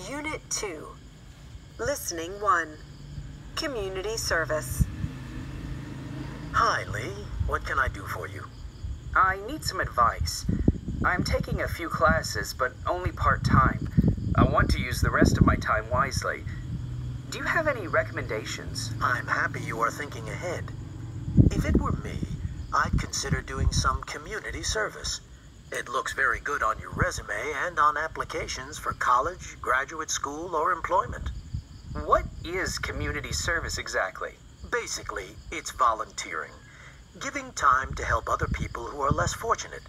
Unit 2. Listening 1. Community Service. Hi, Lee. What can I do for you? I need some advice. I'm taking a few classes, but only part-time. I want to use the rest of my time wisely. Do you have any recommendations? I'm happy you are thinking ahead. If it were me, I'd consider doing some community service. It looks very good on your resume and on applications for college, graduate school, or employment. What is community service exactly? Basically, it's volunteering, giving time to help other people who are less fortunate.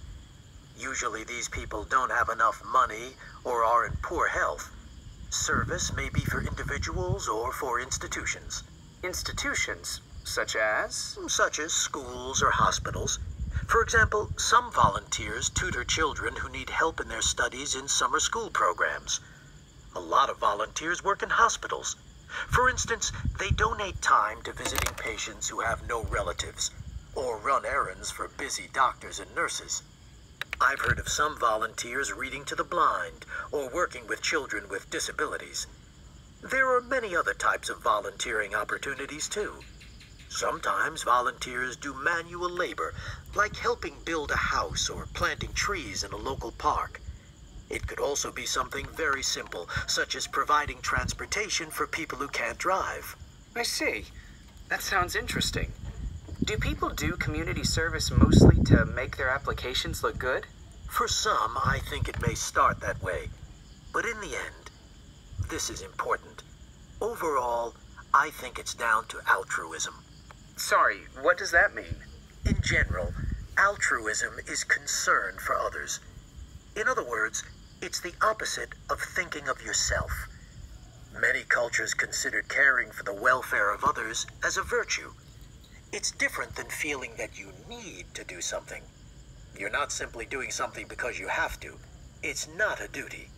Usually these people don't have enough money or are in poor health. Service may be for individuals or for institutions. Institutions? Such as? Such as schools or hospitals. For example, some volunteers tutor children who need help in their studies in summer school programs. A lot of volunteers work in hospitals. For instance, they donate time to visiting patients who have no relatives, or run errands for busy doctors and nurses. I've heard of some volunteers reading to the blind, or working with children with disabilities. There are many other types of volunteering opportunities too. Sometimes volunteers do manual labor, like helping build a house or planting trees in a local park. It could also be something very simple, such as providing transportation for people who can't drive. I see. That sounds interesting. Do people do community service mostly to make their applications look good? For some, I think it may start that way. But in the end, this is important. Overall, I think it's down to altruism. Sorry, what does that mean? In general, altruism is concern for others. In other words, it's the opposite of thinking of yourself. Many cultures consider caring for the welfare of others as a virtue. It's different than feeling that you need to do something. You're not simply doing something because you have to. It's not a duty.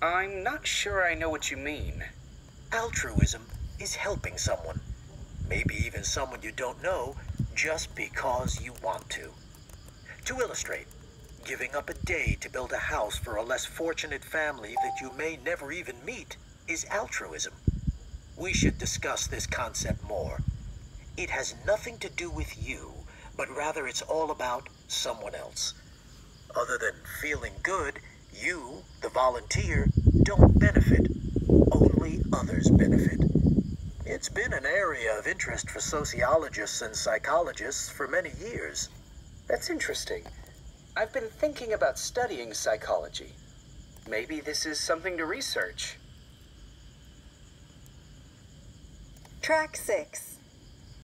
I'm not sure I know what you mean. Altruism is helping someone, maybe even someone you don't know, just because you want to. To illustrate, giving up a day to build a house for a less fortunate family that you may never even meet is altruism. We should discuss this concept more. It has nothing to do with you, but rather it's all about someone else. Other than feeling good, you, the volunteer, don't benefit. Only others benefit. It's been an area of interest for sociologists and psychologists for many years. That's interesting. I've been thinking about studying psychology. Maybe this is something to research. Track 6.